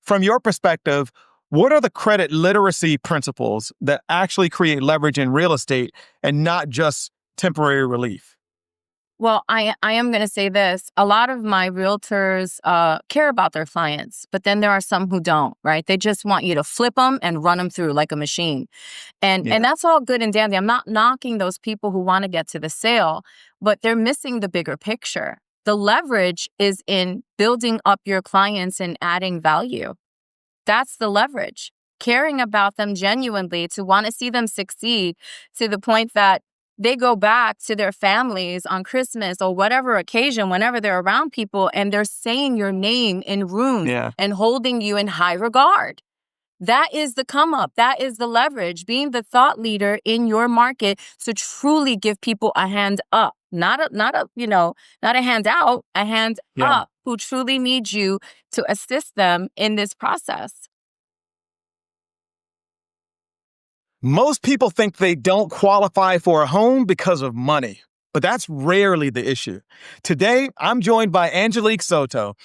From your perspective, what are the credit literacy principles that actually create leverage in real estate and not just temporary relief? Well, I am going to say this. A lot of my realtors care about their clients, but then there are some who don't, right? They just want you to flip them and run them through like a machine. And that's all good and dandy. I'm not knocking those people who want to get to the sale, but they're missing the bigger picture. The leverage is in building up your clients and adding value. That's the leverage. Caring about them genuinely, to want to see them succeed to the point that they go back to their families on Christmas or whatever occasion, whenever they're around people, and they're saying your name in rooms and holding you in high regard. That is the come up. That is the leverage, being the thought leader in your market to truly give people a hand up, not a hand out, a hand up, who truly need you to assist them in this process. Most people think they don't qualify for a home because of money, but that's rarely the issue. Today, I'm joined by Angelique Soto,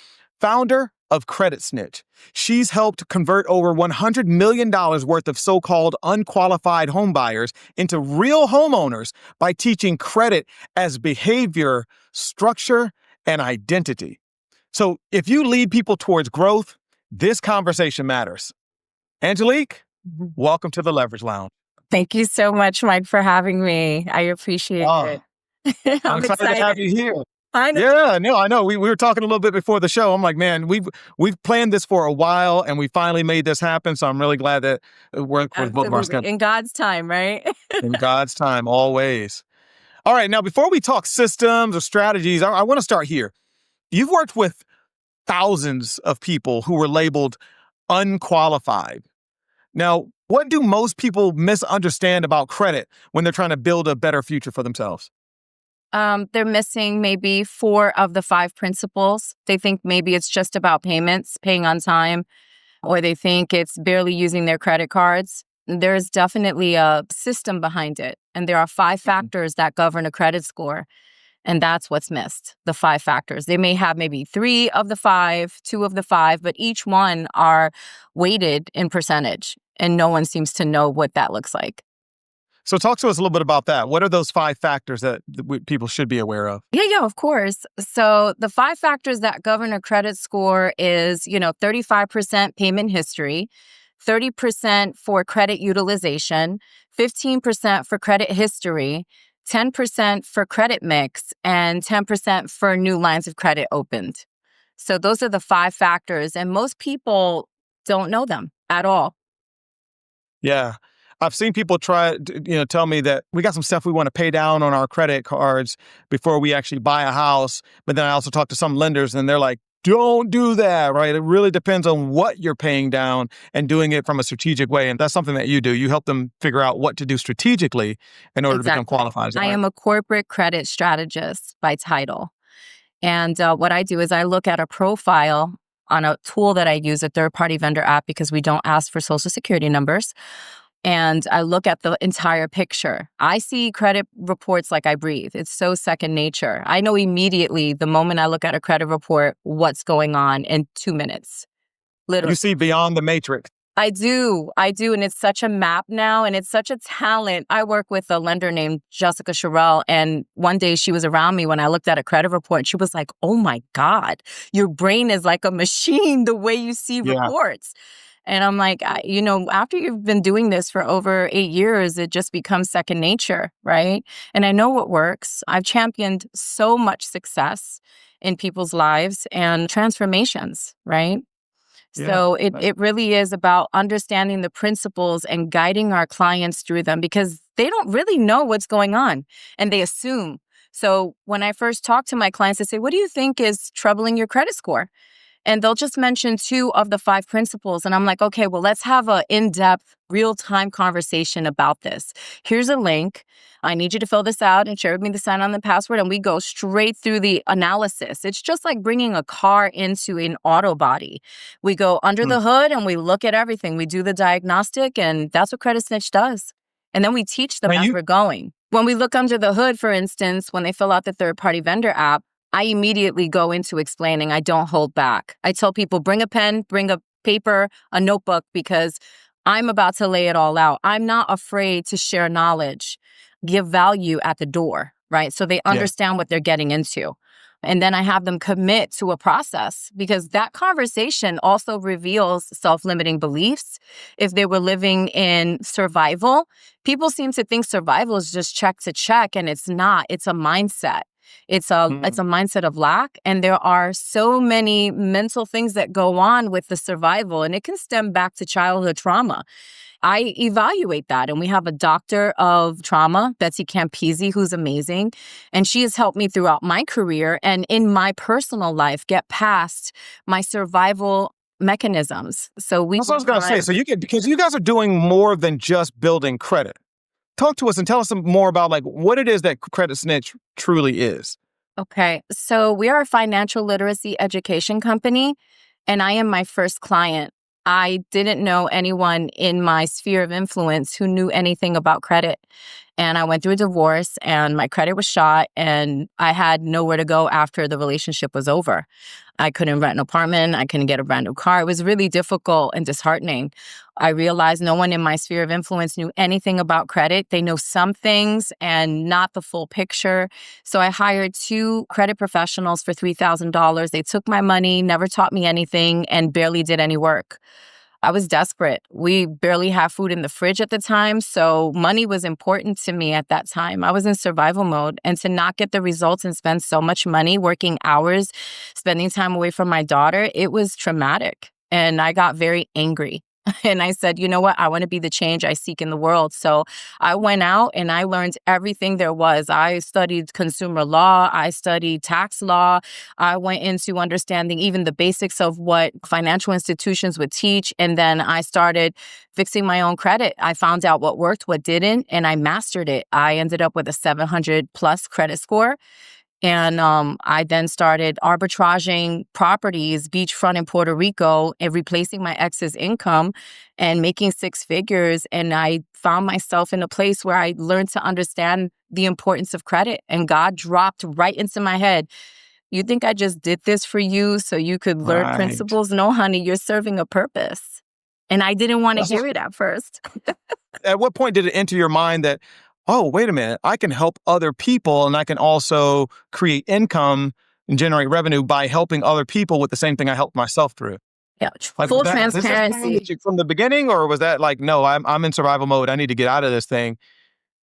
founder of Credit Snitch. She's helped convert over $100 million worth of so-called unqualified home buyers into real homeowners by teaching credit as behavior, structure, and identity. So if you lead people towards growth, this conversation matters. Angelique, welcome to the Leverage Lounge. Thank you so much, Mike, for having me. I appreciate it. I'm excited to have you here. I know. Yeah, I know. We were talking a little bit before the show. I'm like, man, we've planned this for a while and we finally made this happen. So I'm really glad that we're with both of our schedules. In God's time, right? In God's time, always. All right. Now, before we talk systems or strategies, I want to start here. You've worked with thousands of people who were labeled unqualified. Now, what do most people misunderstand about credit when they're trying to build a better future for themselves? They're missing maybe 4 of the 5 principles. They think maybe it's just about payments, paying on time, or they think it's barely using their credit cards. There's definitely a system behind it. And there are 5 factors that govern a credit score. And that's what's missed, the 5 factors. They may have maybe 3 of the 5, 2 of the 5, but each one are weighted in percentage. And no one seems to know what that looks like. So talk to us a little bit about that. What are those 5 factors that people should be aware of? Yeah, of course. So the 5 factors that govern a credit score is, 35% payment history, 30% for credit utilization, 15% for credit history, 10% for credit mix, and 10% for new lines of credit opened. So those are the 5 factors, and most people don't know them at all. Yeah. I've seen people try, tell me that we got some stuff we want to pay down on our credit cards before we actually buy a house. But then I also talk to some lenders and they're like, don't do that, right? It really depends on what you're paying down and doing it from a strategic way. And that's something that you do. You help them figure out what to do strategically in order to become qualified. I am a corporate credit strategist by title. And what I do is I look at a profile on a tool that I use, a third-party vendor app, because we don't ask for social security numbers. And I look at the entire picture. I see credit reports like I breathe. It's so second nature. I know immediately the moment I look at a credit report what's going on in 2 minutes. Literally. You see beyond the matrix. I do. And it's such a map now, and it's such a talent. I work with a lender named Jessica Sherrill, and one day she was around me when I looked at a credit report. She was like, oh my God, your brain is like a machine the way you see reports. And I'm like, after you've been doing this for over 8 years, it just becomes second nature, right? And I know what works. I've championed so much success in people's lives and transformations, right? So it really is about understanding the principles and guiding our clients through them, because they don't really know what's going on and they assume. So when I first talk to my clients, I say, what do you think is troubling your credit score? And they'll just mention 2 of the 5 principles. And I'm like, okay, well, let's have an in-depth, real-time conversation about this. Here's a link. I need you to fill this out and share with me the sign-on and password. And we go straight through the analysis. It's just like bringing a car into an auto body. We go under the hood and we look at everything. We do the diagnostic, and that's what Credit Snitch does. And then we teach them as we're going. When we look under the hood, for instance, when they fill out the third-party vendor app, I immediately go into explaining. I don't hold back. I tell people, bring a pen, bring a paper, a notebook, because I'm about to lay it all out. I'm not afraid to share knowledge, give value at the door, right? So they Yeah. understand what they're getting into. And then I have them commit to a process, because that conversation also reveals self-limiting beliefs. If they were living in survival, people seem to think survival is just check to check, and it's not. It's a mindset. It's a mindset of lack, and there are so many mental things that go on with the survival, and it can stem back to childhood trauma. I evaluate that, and we have a doctor of trauma, Betsy Campisi, who's amazing, and she has helped me throughout my career and in my personal life get past my survival mechanisms. So we That's what I was work going to say. on. So because you guys are doing more than just building credit. Talk to us and tell us some more about like what it is that Credit Snitch truly is. Okay, so we are a financial literacy education company, and I am my first client. I didn't know anyone in my sphere of influence who knew anything about credit. And I went through a divorce, and my credit was shot, and I had nowhere to go after the relationship was over. I couldn't rent an apartment. I couldn't get a brand new car. It was really difficult and disheartening. I realized no one in my sphere of influence knew anything about credit. They know some things and not the full picture. So I hired two credit professionals for $3,000. They took my money, never taught me anything, and barely did any work. I was desperate. We barely had food in the fridge at the time, so money was important to me at that time. I was in survival mode, and to not get the results and spend so much money working hours, spending time away from my daughter, it was traumatic. And I got very angry. And I said, you know what? I want to be the change I seek in the world. So I went out and I learned everything there was. I studied consumer law. I studied tax law. I went into understanding even the basics of what financial institutions would teach. And then I started fixing my own credit. I found out what worked, what didn't, and I mastered it. I ended up with a 700 plus credit score. And I then started arbitraging properties, beachfront in Puerto Rico, and replacing my ex's income and making six figures. And I found myself in a place where I learned to understand the importance of credit. And God dropped right into my head, you think I just did this for you so you could learn Right. principles? No, honey, you're serving a purpose. And I didn't want to That's hear it at first. At what point did it enter your mind that, oh, wait a minute, I can help other people and I can also create income and generate revenue by helping other people with the same thing I helped myself through? Yeah, Like, full is this transparency. from the beginning, or was that like, no, I'm in survival mode. I need to get out of this thing.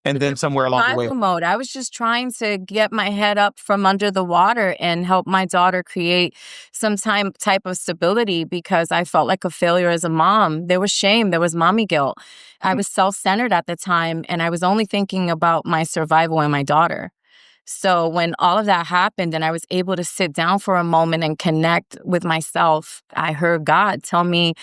And then somewhere along the way. Survival mode. I was just trying to get my head up from under the water and help my daughter create some type of stability, because I felt like a failure as a mom. There was shame. There was mommy guilt. I was self-centered at the time, and I was only thinking about my survival and my daughter. So when all of that happened and I was able to sit down for a moment and connect with myself, I heard God tell me,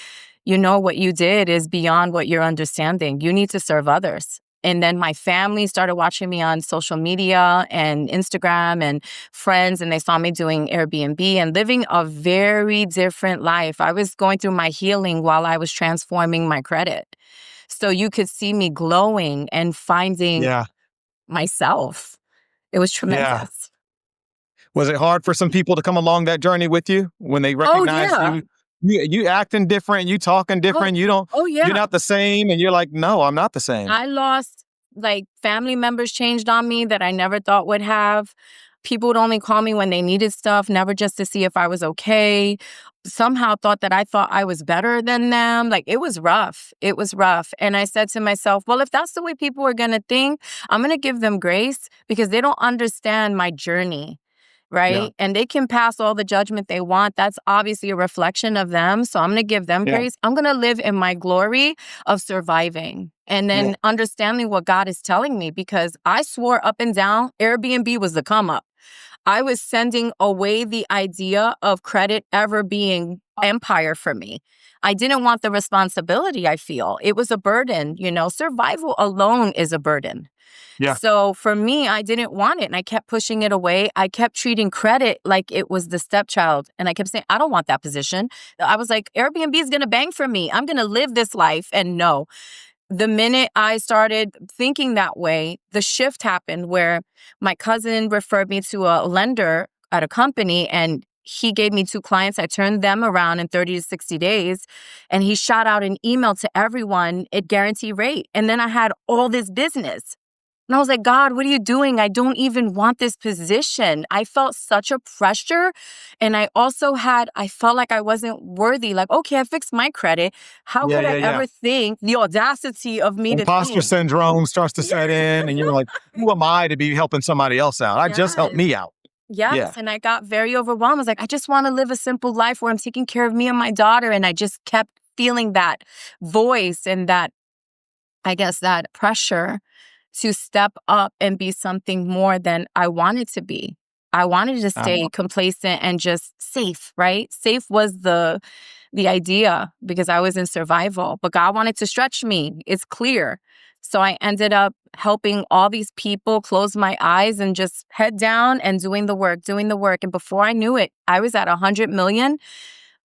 you know, what you did is beyond what you're understanding. You need to serve others. And then my family started watching me on social media and Instagram and friends, and they saw me doing Airbnb and living a very different life. I was going through my healing while I was transforming my credit. So you could see me glowing and finding Yeah. myself. It was Yeah. tremendous. Was it hard for some people to come along that journey with you when they Oh, recognize yeah. you acting different, you talking Oh, different, oh, you're yeah. not the same, and you're like, no, I'm not the same. I lost, like, family members changed on me that I never thought would have. People would only call me when they needed stuff, never just to see if I was okay. Somehow thought that I thought I was better than them. Like, it was rough. It was rough. And I said to myself, well, if that's the way people are going to think, I'm going to give them grace, because they don't understand my journey. Yeah. Right. And they can pass all the judgment they want. That's obviously a reflection of them. So I'm going to give them Yeah. grace. I'm going to live in my glory of surviving and Yeah. then understanding what God is telling me, because I swore up and down Airbnb was the come up. I was sending away the idea of credit ever being empire for me. I didn't want the responsibility, I feel. It was a burden, you know. Survival alone is a burden. Yeah. So for me, I didn't want it, and I kept pushing it away. I kept treating credit like it was the stepchild, and I kept saying, I don't want that position. I was like, Airbnb is going to bang for me. I'm going to live this life. And no, the minute I started thinking that way, the shift happened where my cousin referred me to a lender at a company, and he gave me 2 clients. I turned them around in 30 to 60 days. And he shot out an email to everyone at guarantee rate. And then I had all this business. And I was like, God, what are you doing? I don't even want this position. I felt such a pressure. And I felt like I wasn't worthy. Like, okay, I fixed my credit. How Yeah, could I yeah, yeah. ever think the audacity of me to Imposter think? syndrome starts to set in, and you're like, who am I to be helping somebody else out? I just helped Yes. me out. Yeah. Yes. And I got very overwhelmed. I was like, I just want to live a simple life where I'm taking care of me and my daughter. And I just kept feeling that voice and that, I guess, that pressure to step up and be something more than I wanted to be. I wanted to stay complacent and just safe, right? Safe was the idea because I was in survival, but God wanted to stretch me. It's clear. So I ended up helping all these people close my eyes and just head down and doing the work, doing the work. And before I knew it, I was at 100 million,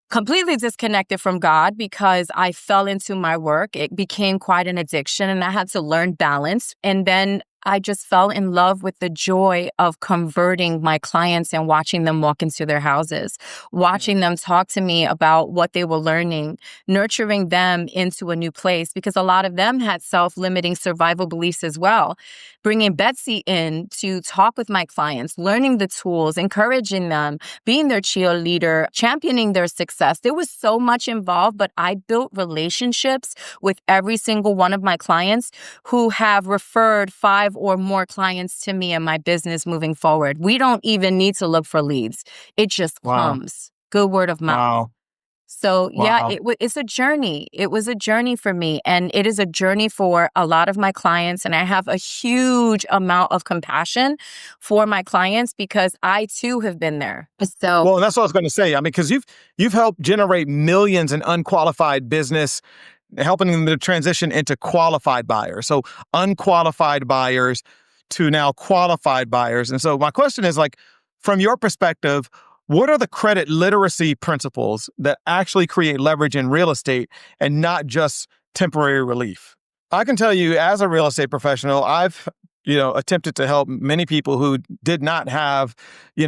completely disconnected from God because I fell into my work. It became quite an addiction and I had to learn balance. And then I just fell in love with the joy of converting my clients and watching them walk into their houses, watching them talk to me about what they were learning, nurturing them into a new place because a lot of them had self-limiting survival beliefs as well. Bringing Betsy in to talk with my clients, learning the tools, encouraging them, being their cheerleader, championing their success. There was so much involved, but I built relationships with every single one of my clients who have referred 5 or more clients to me in my business moving forward. We don't even need to look for leads. It just Wow. comes. Good word of mouth. Wow. So yeah, Wow. it's a journey. It was a journey for me, and it is a journey for a lot of my clients. And I have a huge amount of compassion for my clients because I too have been there. So Well, and that's what I was going to say. I mean, because you've helped generate millions in unqualified business, helping them to transition into qualified buyers. So unqualified buyers to now qualified buyers. And so my question is like, from your perspective, what are the credit literacy principles that actually create leverage in real estate and not just temporary relief? I can tell you as a real estate professional, I've attempted to help many people who did not have,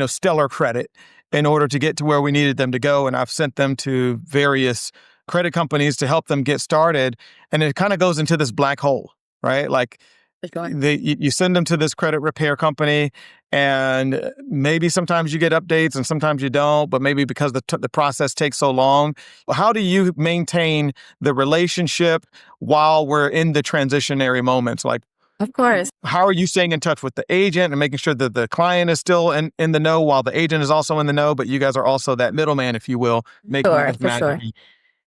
stellar credit in order to get to where we needed them to go. And I've sent them to various credit companies to help them get started. And it kind of goes into this black hole, right? Like you send them to this credit repair company and maybe sometimes you get updates and sometimes you don't, but maybe because the process takes so long. How do you maintain the relationship while we're in the transitionary moments? Like, of course. how are you staying in touch with the agent and making sure that the client is still in the know while the agent is also in the know, but you guys are also that middleman, if you will, making Sure, this for magic. sure.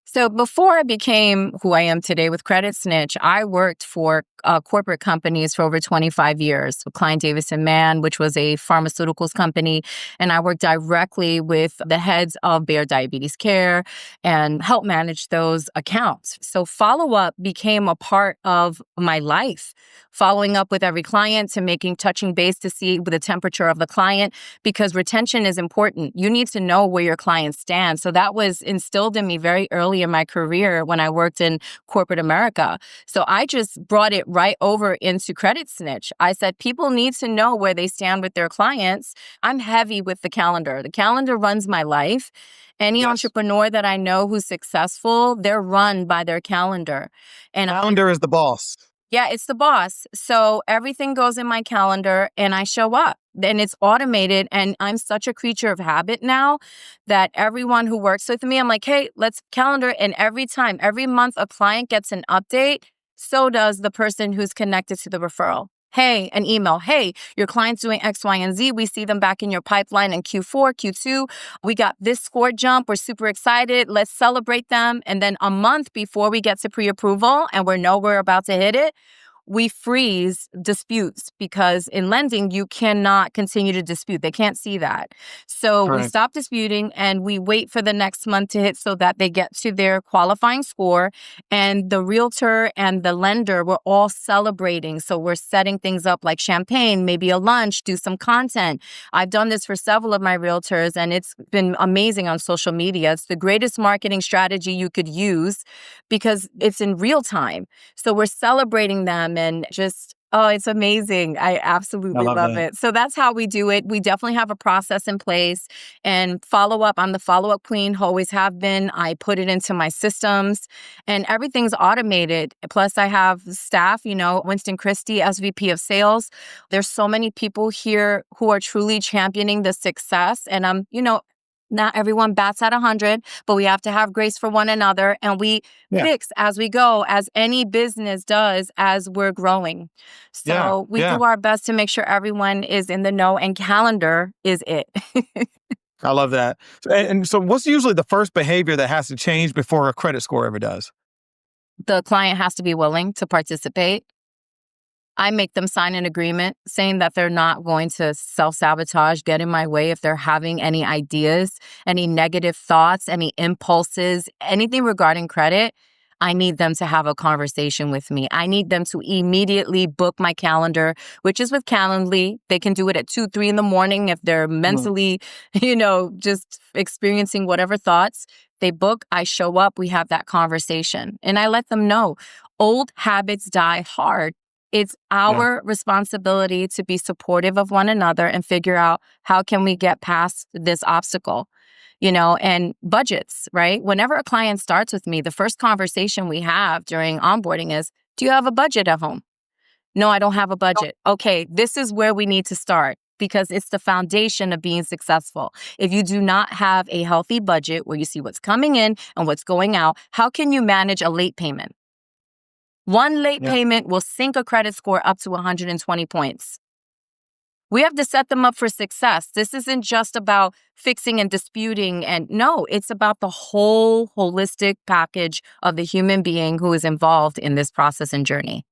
So before I became who I am today with Credit Snitch, I worked for corporate companies for over 25 years. With Klein Davis and Mann, which was a pharmaceuticals company. And I worked directly with the heads of Bayer Diabetes Care and helped manage those accounts. So follow-up became a part of my life. Following up with every client to touching base to see the temperature of the client, because retention is important. You need to know where your clients stand. So that was instilled in me very early in my career when I worked in corporate America. So I just brought it right over into Credit Snitch. I said, people need to know where they stand with their clients. I'm heavy with the calendar. The calendar runs my life. Any entrepreneur that I know who's successful, they're run by their calendar. And Calendar is the boss. yeah, it's the boss. So everything goes in my calendar and I show up and it's automated. And I'm such a creature of habit now that everyone who works with me, I'm like, hey, let's calendar. And every time, every month a client gets an update, so does the person who's connected to the referral. Hey, an email. Hey, your client's doing X, Y, and Z. We see them back in your pipeline in Q4, Q2. We got this score jump. We're super excited. Let's celebrate them. And then a month before we get to pre-approval and we're about to hit it, we freeze disputes because in lending, you cannot continue to dispute. They can't see that. So we stop disputing and we wait for the next month to hit so that they get to their qualifying score. And the realtor and the lender, we're all celebrating. So we're setting things up like champagne, maybe a lunch, do some content. I've done this for several of my realtors and it's been amazing on social media. It's the greatest marketing strategy you could use because it's in real time. So we're celebrating them and just Oh, it's amazing. I I absolutely love love that. it. So that's how we do it. We definitely have a process in place and follow up. I'm the follow up queen, always have been. I put it into my systems and everything's automated. Plus, I have staff, Winston Christie, SVP of sales. There's so many people here who are truly championing the success. And not everyone bats at 100, but we have to have grace for one another. And we Yeah. fix as we go, as any business does as we're growing. Yeah. So we Yeah. do our best to make sure everyone is in the know, and calendar is it. I love that. And so what's usually the first behavior that has to change before a credit score ever does? The client has to be willing to participate. I make them sign an agreement saying that they're not going to self-sabotage, get in my way if they're having any ideas, any negative thoughts, any impulses, anything regarding credit. I need them to have a conversation with me. I need them to immediately book my calendar, which is with Calendly. They can do it at 2, 3 in the morning if they're Mm. mentally, just experiencing whatever thoughts. They book, I show up, we have that conversation. And I let them know old habits die hard. It's Yeah. our responsibility to be supportive of one another and figure out how can we get past this obstacle, and budgets, right? Whenever a client starts with me, the first conversation we have during onboarding is, do you have a budget at home? No, I don't have a budget. Okay, this is where we need to start because it's the foundation of being successful. If you do not have a healthy budget where you see what's coming in and what's going out, how can you manage a late payment? One late Yeah. payment will sink a credit score up to 120 points. We have to set them up for success. This isn't just about fixing and disputing. And no, it's about the whole holistic package of the human being who is involved in this process and journey.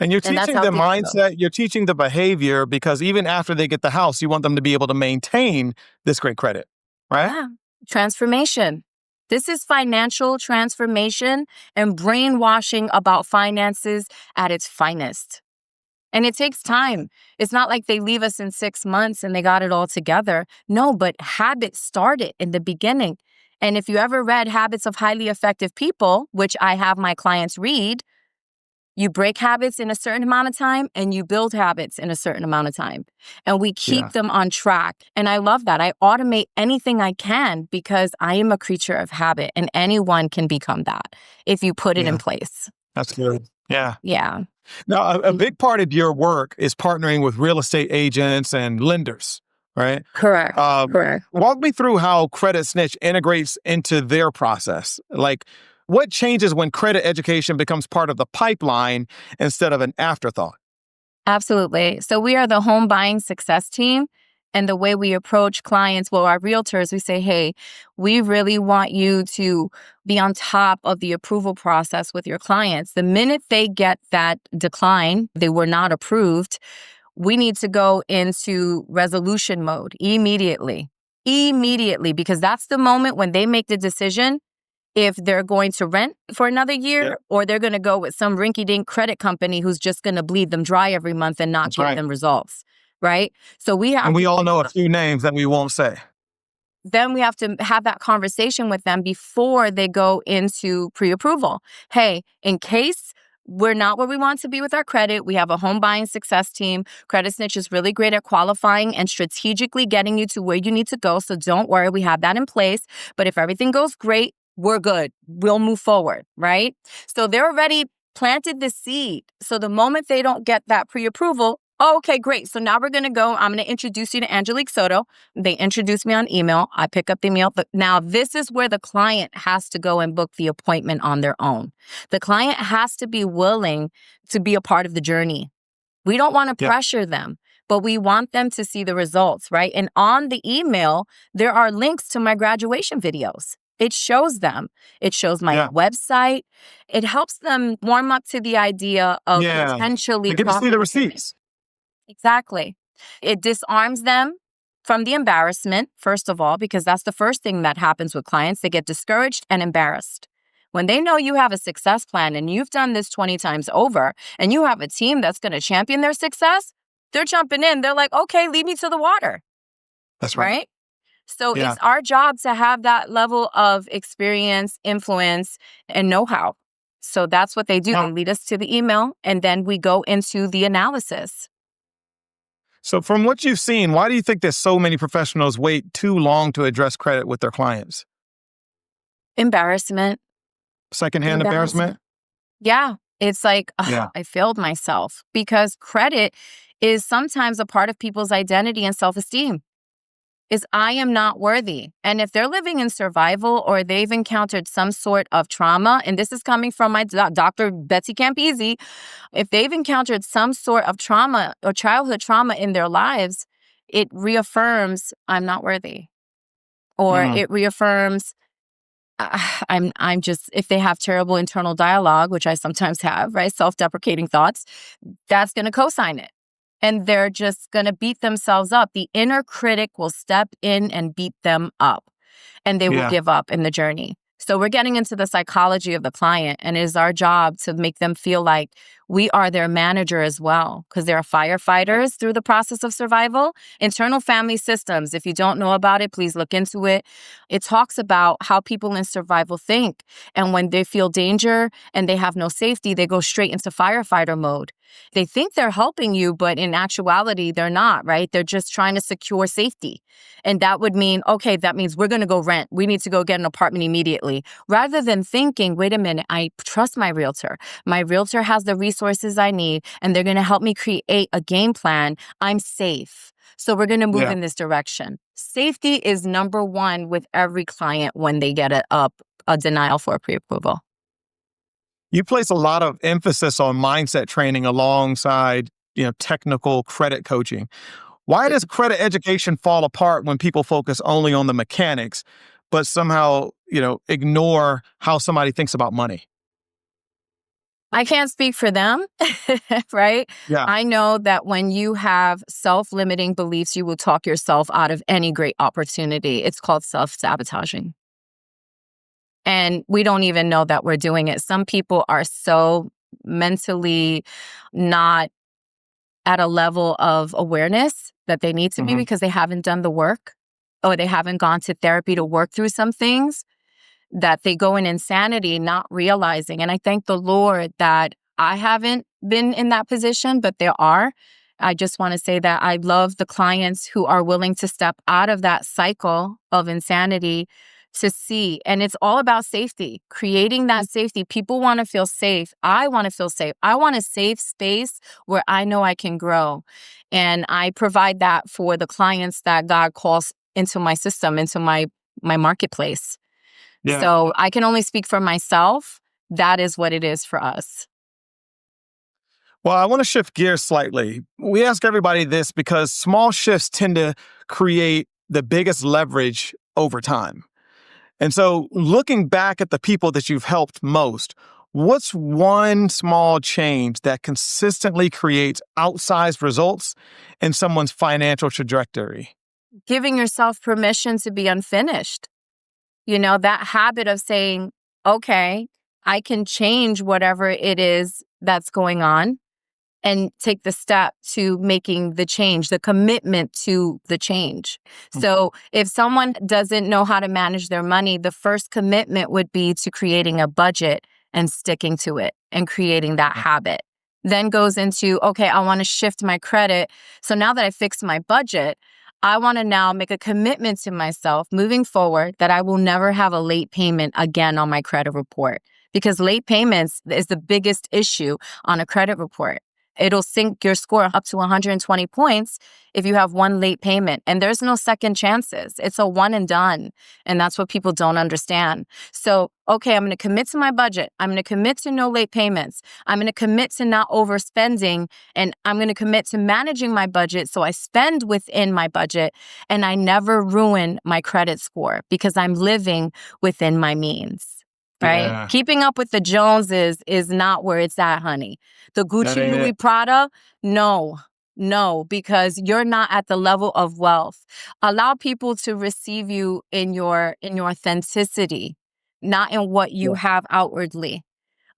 And you're And that's teaching how the things go. mindset, you're teaching the behavior because even after they get the house, you want them to be able to maintain this great credit, right? Yeah. Transformation. This is financial transformation and brainwashing about finances at its finest. And it takes time. It's not like they leave us in 6 months and they got it all together. No, but habits started in the beginning. And if you ever read Habits of Highly Effective People, which I have my clients read, you break habits in a certain amount of time and you build habits in a certain amount of time. And we keep Yeah. them on track. And I love that. I automate anything I can because I am a creature of habit and anyone can become that if you put it in Yeah. place. That's good. Yeah. Yeah. Now, a big part of your work is partnering with real estate agents and lenders, right? Correct. Correct. Walk me through how Credit Snitch integrates into their process. Like, what changes when credit education becomes part of the pipeline instead of an afterthought? Absolutely. So we are the home buying success team. And the way we approach clients, well, our realtors, we say, hey, we really want you to be on top of the approval process with your clients. The minute they get that decline, they were not approved, we need to go into resolution mode immediately. Immediately, because that's the moment when they make the decision if they're going to rent for another Yeah, year or they're going to go with some rinky-dink credit company who's just going to bleed them dry every month and not that's give right. them results, right? So we And have we to all know a few names that we won't say. then we have to have that conversation with them before they go into pre-approval. Hey, in case we're not where we want to be with our credit, we have a home buying success team. Credit Snitch is really great at qualifying and strategically getting you to where you need to go. So don't worry, we have that in place. But if everything goes great, we're good. We'll move forward, right? So they're already planted the seed. So the moment they don't get that pre-approval, oh, okay, great. So now we're going to go. I'm going to introduce you to Angelique Soto. They introduce me on email. I pick up the email. But now this is where the client has to go and book the appointment on their own. The client has to be willing to be a part of the journey. We don't want to Yeah, pressure them, but we want them to see the results, right? And on the email, there are links to my graduation videos. It shows them. It shows my yeah, website. It helps them warm up to the idea of yeah. potentially They get to see the profiting from it. receipts. Exactly. It disarms them from the embarrassment, first of all, because that's the first thing that happens with clients. They get discouraged and embarrassed. When they know you have a success plan and you've done this 20 times over and you have a team that's going to champion their success, they're jumping in. They're like, okay, lead me to the water, That's right. right? So Yeah. it's our job to have that level of experience, influence, and know-how So that's what they do. Now, They lead us to the email, and then we go into the analysis. so from what you've seen, why do you think that so many professionals wait too long to address credit with their clients? Embarrassment. Secondhand embarrassment? Embarrassment. Yeah. It's like, ugh, Yeah. I failed myself, because credit is sometimes a part of people's identity and self-esteem. Is I am not worthy. And if they're living in survival or they've encountered some sort of trauma, and this is coming from my Dr. Betsy Campese, if they've encountered some sort of trauma or childhood trauma in their lives, it reaffirms I'm not worthy, or Mm, it reaffirms I'm just, if they have terrible internal dialogue, which I sometimes have, right? Self-deprecating thoughts, that's going to co-sign it. And they're just going to beat themselves up. The inner critic will step in and beat them up, and they will yeah. give up in the journey. So we're getting into the psychology of the client, and it is our job to make them feel like we are their manager as well, because they're firefighters through the process of survival. Internal family systems, if you don't know about it, please look into it. It talks about how people in survival think. And when they feel danger and they have no safety, they go straight into firefighter mode. They think they're helping you, but in actuality, they're not, right? They're just trying to secure safety. And that would mean, okay, that means we're going to go rent. We need to go get an apartment immediately. Rather than thinking, wait a minute, I trust my realtor. My realtor has the resources I need, and they're going to help me create a game plan. I'm safe. So we're going to move Yeah. in this direction. Safety is number one with every client when they get a denial for a pre-approval. You place a lot of emphasis on mindset training alongside, technical credit coaching. Why does credit education fall apart when people focus only on the mechanics, but somehow, ignore how somebody thinks about money? I can't speak for them, right? Yeah. I know that when you have self-limiting beliefs, you will talk yourself out of any great opportunity. It's called self-sabotaging. And we don't even know that we're doing it. Some people are so mentally not at a level of awareness that they need to be, Hmm. because they haven't done the work, or they haven't gone to therapy to work through some things, that they go in insanity, not realizing. And I thank the Lord that I haven't been in that position, but there are. I just want to say that I love the clients who are willing to step out of that cycle of insanity to see. And it's all about safety, creating that safety. People want to feel safe. I want to feel safe. I want a safe space where I know I can grow. And I provide that for the clients that God calls into my system, into my marketplace. Yeah. So I can only speak for myself. That is what it is for us. Well, I want to shift gears slightly. We ask everybody this because small shifts tend to create the biggest leverage over time. And so, looking back at the people that you've helped most, what's one small change that consistently creates outsized results in someone's financial trajectory? Giving yourself permission to be unfinished. That habit of saying, okay, I can change whatever it is that's going on, and take the step to making the change, the commitment to the change. So if someone doesn't know how to manage their money, the first commitment would be to creating a budget and sticking to it and creating that habit. Then goes into, okay, I want to shift my credit. So now that I fixed my budget, I want to now make a commitment to myself moving forward that I will never have a late payment again on my credit report, because late payments is the biggest issue on a credit report. It'll sink your score up to 120 points if you have one late payment. And there's no second chances. It's a one and done. And that's what people don't understand. So, okay, I'm going to commit to my budget. I'm going to commit to no late payments. I'm going to commit to not overspending. And I'm going to commit to managing my budget so I spend within my budget and I never ruin my credit score, because I'm living within my means. Right? Yeah, Keeping up with the Joneses is not where it's at, honey. The that Gucci, ain't Louis, it. Prada, no, because you're not at the level of wealth. Allow people to receive you in your authenticity, not in what you Yeah. have outwardly.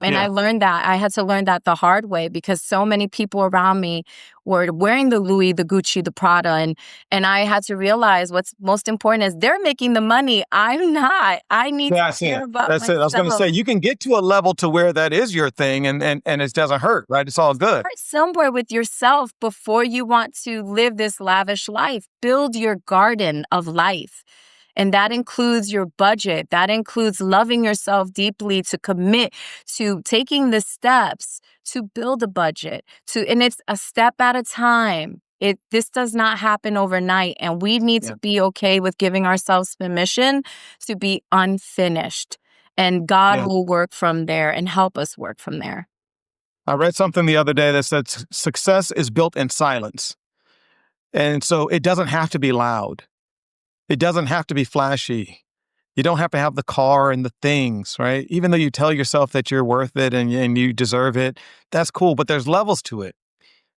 And I Yeah. learned that. I had to learn that the hard way because so many people around me were wearing the Louis, the Gucci, the Prada. And I had to realize what's most important is they're making the money. I'm not. I need to That's care it. about That's it. I was going to say, myself. you can get to a level to where that is your thing and it doesn't hurt, right? It's all good. Start somewhere with yourself before you want to live this lavish life. Build your garden of life. And that includes your budget. That includes loving yourself deeply to commit to taking the steps to build a budget and it's a step at a time. This does not happen overnight. And we need Yeah. to be okay with giving ourselves permission to be unfinished. And God Yeah. will work from there and help us work from there. I read something the other day that said success is built in silence. And so it doesn't have to be loud. It doesn't have to be flashy. You don't have to have the car and the things, right? Even though you tell yourself that you're worth it and you deserve it, that's cool, but there's levels to it.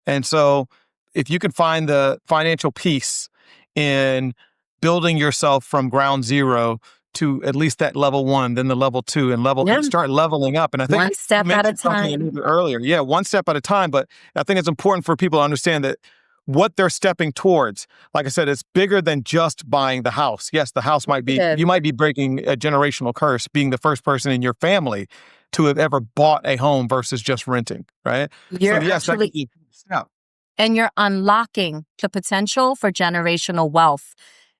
And so if you can find the financial peace in building yourself from ground zero to at least that level one, then the level two and Yeah. start leveling up. And I think One you step at a mentioned something a time. little bit earlier. Yeah, one step at a time. But I think it's important for people to understand that what they're stepping towards, like I said, it's bigger than just buying the house. Yes, the house you might be breaking a generational curse, being the first person in your family to have ever bought a home versus just renting, right? So You're yes, that could actually be a step. and you're unlocking the potential for generational wealth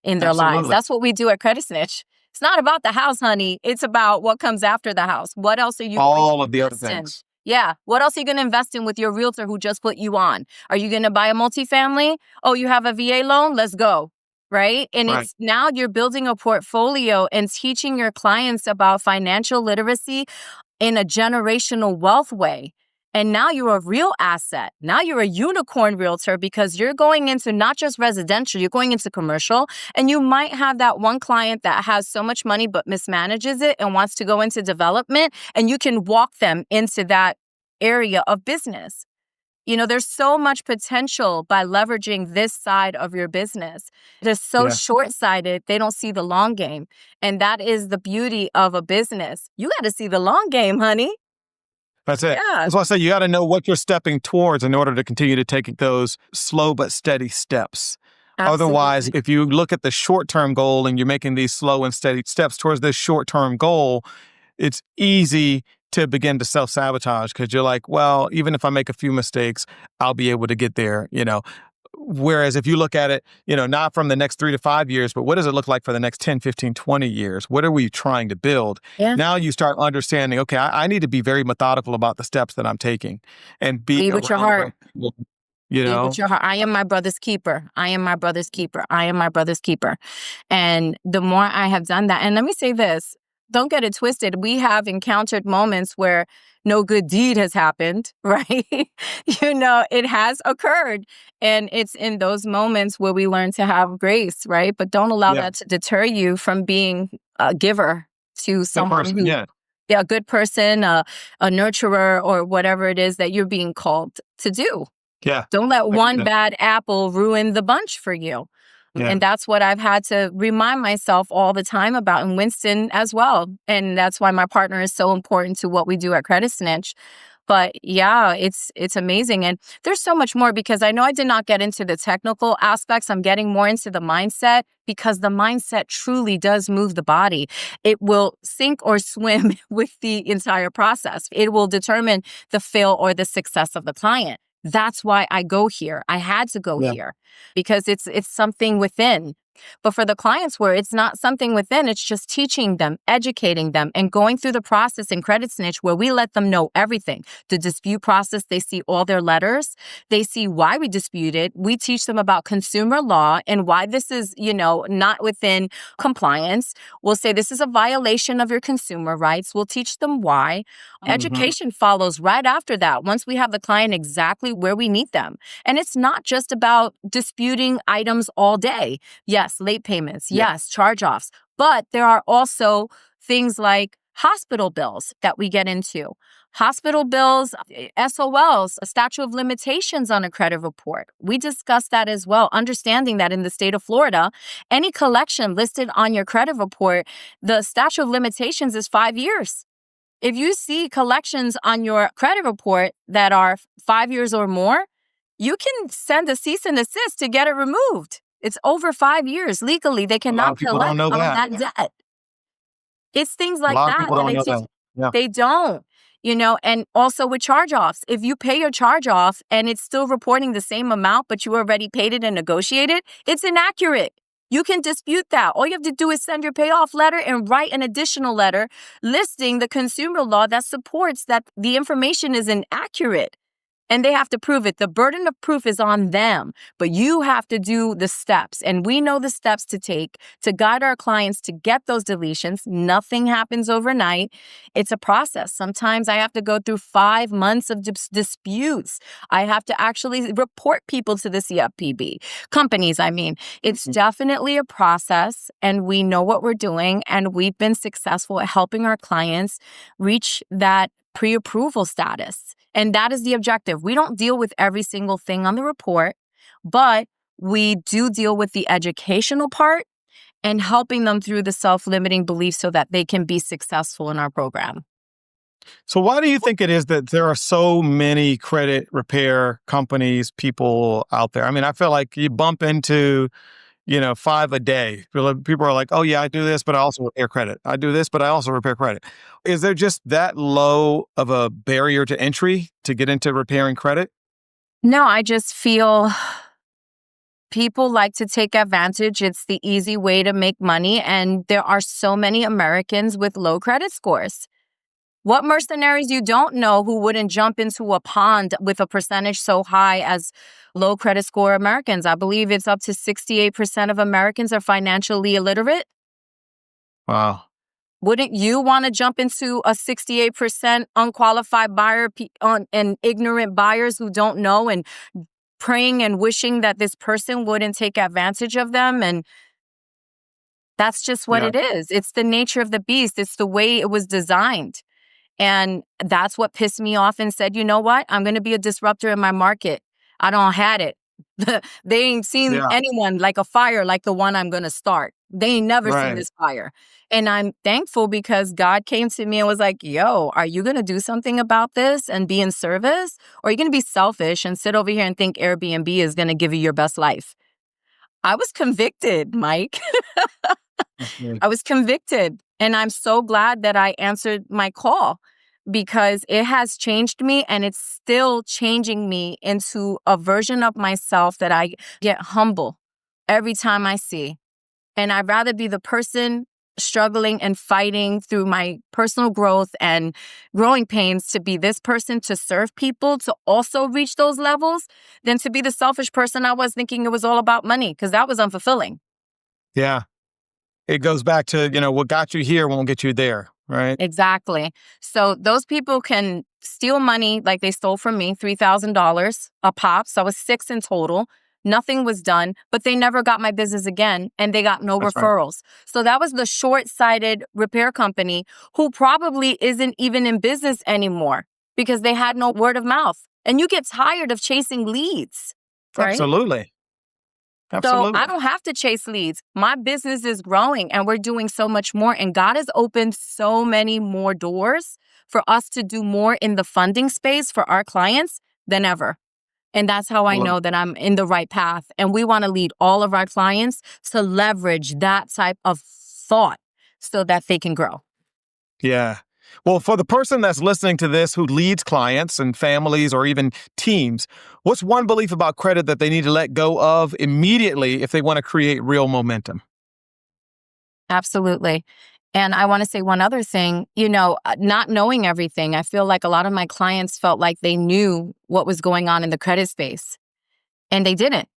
in their lives. Absolutely. That's what we do at Credit Snitch. It's not about the house, honey. It's about what comes after the house. What else are you going to All of the other invest in? things. Yeah. What else are you going to invest in with your realtor who just put you on? Are you going to buy a multifamily? Oh, you have a VA loan? Let's go. Right. And Right. it's now you're building a portfolio and teaching your clients about financial literacy in a generational wealth way. And now you're a real asset. Now you're a unicorn realtor because you're going into not just residential, you're going into commercial. And you might have that one client that has so much money but mismanages it and wants to go into development. And you can walk them into that area of business. You know, there's so much potential by leveraging this side of your business. They're so Yeah. short-sighted, they don't see the long game. And that is the beauty of a business. You got to see the long game, honey. That's it. Yeah, That's why I say you got to know what you're stepping towards in order to continue to take those slow but steady steps. Otherwise, absolutely. if you look at the short-term goal and you're making these slow and steady steps towards this short-term goal, it's easy to begin to self-sabotage because you're like, well, even if I make a few mistakes, I'll be able to get there, you know. Whereas if you look at it, you know, not from the next 3 to 5 years, but what does it look like for the next 10, 15, 20 years? What are we trying to build? Yeah. Now you start understanding, okay, I need to be very methodical about the steps that I'm taking and be Lead with your around the right heart. people, you Lead with know? your heart. I am my brother's keeper. I am my brother's keeper. I am my brother's keeper. And the more I have done that, and let me say this, don't get it twisted. We have encountered moments where no good deed has happened, right? It has occurred. And it's in those moments where we learn to have grace, right? But don't allow Yeah. that to deter you from being a giver to Good someone person. who, Yeah. yeah, a good person, a nurturer, or whatever it is that you're being called to do. Yeah. Don't let I get one it. bad apple ruin the bunch for you. Yeah. And that's what I've had to remind myself all the time about, and Winston as well. And that's why my partner is so important to what we do at Credit Snitch. But yeah, it's amazing. And there's so much more because I know I did not get into the technical aspects. I'm getting more into the mindset because the mindset truly does move the body. It will sink or swim with the entire process. It will determine the fail or the success of the client. That's why I go here. I had to go Yeah. here because it's something within. But for the clients where it's not something within, it's just teaching them, educating them, and going through the process in Credit Snitch where we let them know everything. The dispute process, they see all their letters. They see why we disputed. We teach them about consumer law and why this is, not within compliance. We'll say this is a violation of your consumer rights. We'll teach them why. Mhm. Education follows right after that once we have the client exactly where we need them. And it's not just about disputing items all day. Yes, late payments. Yeah. Yes, charge-offs. But there are also things like hospital bills that we get into. Hospital bills, SOLs, a statute of limitations on a credit report. We discuss that as well, understanding that in the state of Florida, any collection listed on your credit report, the statute of limitations is 5 years. If you see collections on your credit report that are 5 years or more, you can send a cease and desist to get it removed. It's over 5 years. Legally, they A lot of cannot people don't collect know on that. that debt. It's things A like lot of that people that don't know that. Yeah. they don't, and also with charge-offs. If you pay your charge-off and it's still reporting the same amount, but you already paid it and negotiated, it's inaccurate. You can dispute that. All you have to do is send your payoff letter and write an additional letter listing the consumer law that supports that the information is inaccurate. And they have to prove it. The burden of proof is on them, but you have to do the steps. And we know the steps to take to guide our clients to get those deletions. Nothing happens overnight. It's a process. Sometimes I have to go through 5 months of disputes. I have to actually report people to the CFPB, companies, I mean. It's definitely a process, and we know what we're doing, and we've been successful at helping our clients reach that pre-approval status. And that is the objective. We don't deal with every single thing on the report, but we do deal with the educational part and helping them through the self-limiting beliefs so that they can be successful in our program. So why do you think it is that there are so many credit repair companies, people out there? I mean, I feel like you bump into, 5 a day. People are like, oh yeah, I do this, but I also repair credit. I do this, but I also repair credit. Is there just that low of a barrier to entry to get into repairing credit? No, I just feel people like to take advantage. It's the easy way to make money. And there are so many Americans with low credit scores. What mercenaries you don't know who wouldn't jump into a pond with a percentage so high as low credit score Americans? I believe it's up to 68% of Americans are financially illiterate. Wow. Wouldn't you want to jump into a 68% unqualified buyer and ignorant buyers who don't know and praying and wishing that this person wouldn't take advantage of them? And that's just what Yeah. it is. It's the nature of the beast. It's the way it was designed. And that's what pissed me off and said, you know what? I'm going to be a disruptor in my market. I don't had it. They ain't seen Yeah. anyone like a fire like the one I'm going to start. They ain't never seen Right. this fire. And I'm thankful because God came to me and was like, yo, are you going to do something about this and be in service? Or are you going to be selfish and sit over here and think Airbnb is going to give you your best life? I was convicted, Mike. Okay. I was convicted. And I'm so glad that I answered my call because it has changed me and it's still changing me into a version of myself that I get humble every time I see. And I'd rather be the person struggling and fighting through my personal growth and growing pains to be this person to serve people to also reach those levels than to be the selfish person I was thinking it was all about money because that was unfulfilling. Yeah. It goes back to, what got you here won't get you there, right? Exactly. So those people can steal money like they stole from me, $3,000 a pop. So I was 6 in total. Nothing was done, but they never got my business again and they got no That's right. referrals. So that was the short-sighted repair company who probably isn't even in business anymore because they had no word of mouth. And you get tired of chasing leads, right? Absolutely. So I Absolutely. don't have to chase leads. My business is growing and we're doing so much more. And God has opened so many more doors for us to do more in the funding space for our clients than ever. And that's how I Well, know that I'm in the right path. And we want to lead all of our clients to leverage that type of thought so that they can grow. yeah. Well, for the person that's listening to this who leads clients and families or even teams, what's one belief about credit that they need to let go of immediately if they want to create real momentum? Absolutely. And I want to say one other thing, not knowing everything. I feel like a lot of my clients felt like they knew what was going on in the credit space, and they didn't.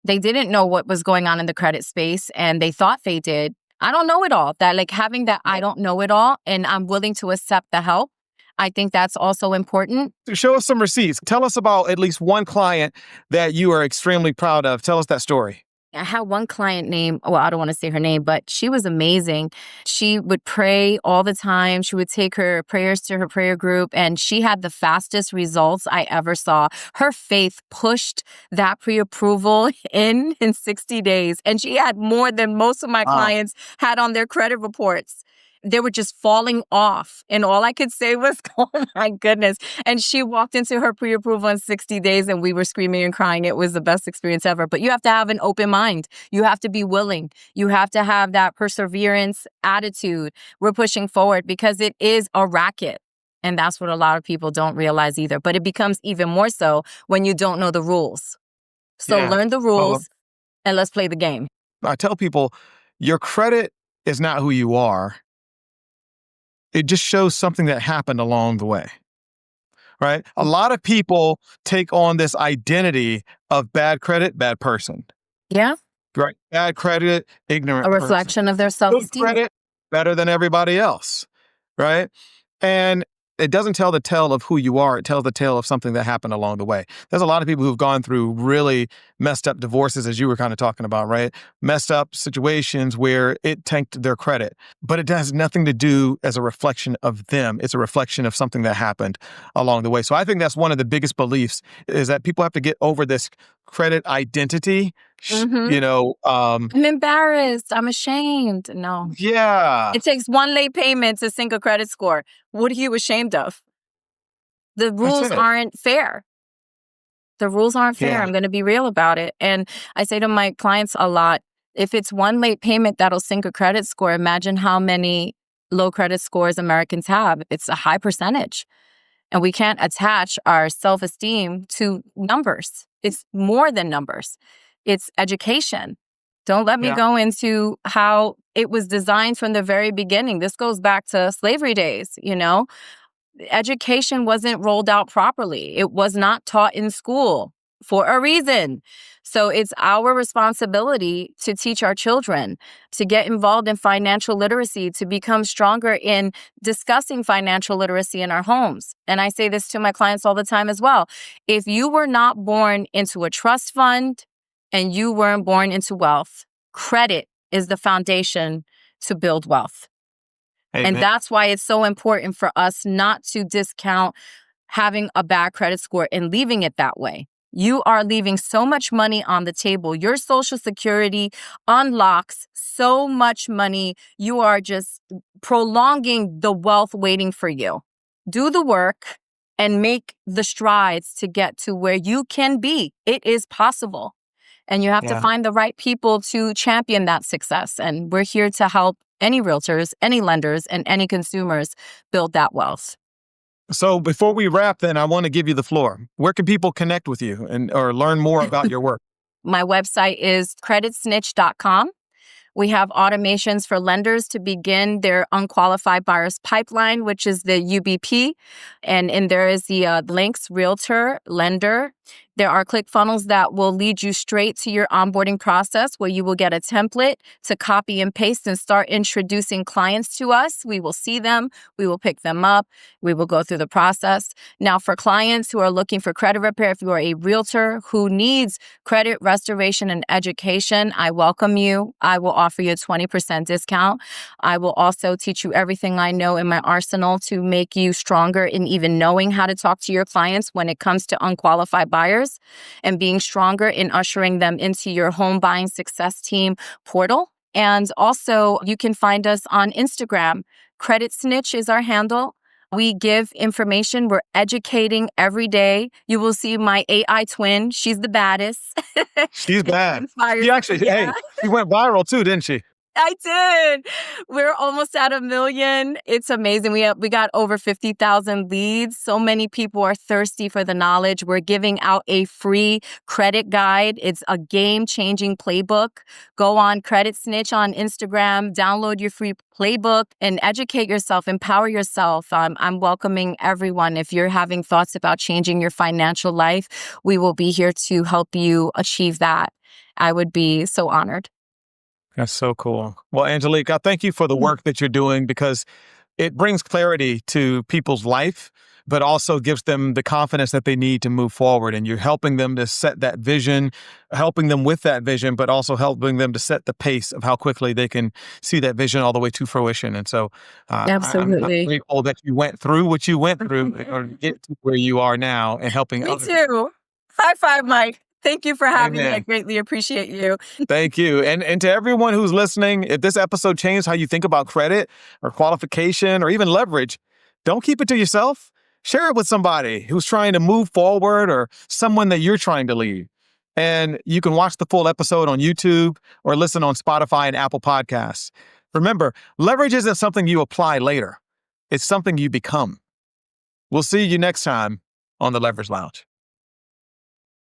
They didn't know what was going on in the credit space, and they thought they did. I don't know it all. That like having that I don't know it all, and I'm willing to accept the help. I think that's also important. Show us some receipts. Tell us about at least one client that you are extremely proud of. Tell us that story. I had one client named, well, I don't want to say her name, but she was amazing. She would pray all the time. She would take her prayers to her prayer group, and she had the fastest results I ever saw. Her faith pushed that pre-approval in 60 days, and she had more than most of my Wow. clients had on their credit reports. They were just falling off. And all I could say was, oh my goodness. And she walked into her pre-approval in 60 days and we were screaming and crying. It was the best experience ever. But you have to have an open mind. You have to be willing. You have to have that perseverance attitude. We're pushing forward because it is a racket. And that's what a lot of people don't realize either. But it becomes even more so when you don't know the rules. So learn the rules and let's play the game. I tell people, your credit is not who you are. It just shows something that happened along the way, right? A lot of people take on this identity of bad credit, bad person. Yeah. Right. Bad credit, ignorant A reflection person. of their Good self-esteem. credit, better than everybody else, right? And it doesn't tell the tale of who you are. It tells the tale of something that happened along the way. There's a lot of people who've gone through really messed up divorces, as you were kind of talking about, right? Messed up situations where it tanked their credit. But it has nothing to do as a reflection of them. It's a reflection of something that happened along the way. So I think that's one of the biggest beliefs is that people have to get over this credit identity. I'm embarrassed. I'm ashamed. No. Yeah. It takes one late payment to sink a credit score. What are you ashamed of? The rules aren't fair. The rules aren't fair. Yeah. I'm going to be real about it. And I say to my clients a lot, if it's one late payment that'll sink a credit score, imagine how many low credit scores Americans have. It's a high percentage. And we can't attach our self-esteem to numbers. It's more than numbers. It's education. Don't let me go into how it was designed from the very beginning. This goes back to slavery days, Education wasn't rolled out properly. It was not taught in school for a reason. So it's our responsibility to teach our children, to get involved in financial literacy, to become stronger in discussing financial literacy in our homes. And I say this to my clients all the time as well. If you were not born into a trust fund and you weren't born into wealth, credit is the foundation to build wealth. Amen. And that's why it's so important for us not to discount having a bad credit score and leaving it that way. You are leaving so much money on the table. Your Social Security unlocks so much money. You are just prolonging the wealth waiting for you. Do the work and make the strides to get to where you can be. It is possible. And you have to find the right people to champion that success. And we're here to help any realtors, any lenders, and any consumers build that wealth. So before we wrap, then I want to give you the floor. Where can people connect with you or learn more about your work? My website is creditsnitch.com. We have automations for lenders to begin their unqualified buyers pipeline, which is the UBP. And there is the links, realtor, lender. There are ClickFunnels that will lead you straight to your onboarding process where you will get a template to copy and paste and start introducing clients to us. We will see them. We will pick them up. We will go through the process. Now, for clients who are looking for credit repair, if you are a realtor who needs credit restoration and education, I welcome you. I will offer you a 20% discount. I will also teach you everything I know in my arsenal to make you stronger in even knowing how to talk to your clients when it comes to unqualified buyers and being stronger in ushering them into your home buying success team portal. And also, you can find us on Instagram. Credit Snitch is our handle. We give information. We're educating every day. You will see my AI twin. She's the baddest. She's bad. She actually, Yeah. she went viral too, didn't she? I did. We're almost at 1 million. It's amazing. We got over 50,000 leads. So many people are thirsty for the knowledge. We're giving out a free credit guide. It's a game-changing playbook. Go on Credit Snitch on Instagram, download your free playbook and educate yourself, empower yourself. I'm welcoming everyone. If you're having thoughts about changing your financial life, we will be here to help you achieve that. I would be so honored. That's so cool. Well, Angelique, I thank you for the work that you're doing because it brings clarity to people's life, but also gives them the confidence that they need to move forward. And you're helping them to set that vision, helping them with that vision, but also helping them to set the pace of how quickly they can see that vision all the way to fruition. And so Absolutely. I'm grateful that you went through what you went through or get to where you are now and helping Me others. too. High five, Mike. Thank you for having me. I Amen. greatly appreciate you. Thank you. And to everyone who's listening, if this episode changed how you think about credit or qualification or even leverage, don't keep it to yourself. Share it with somebody who's trying to move forward or someone that you're trying to lead. And you can watch the full episode on YouTube or listen on Spotify and Apple Podcasts. Remember, leverage isn't something you apply later. It's something you become. We'll see you next time on the Leverage Lounge.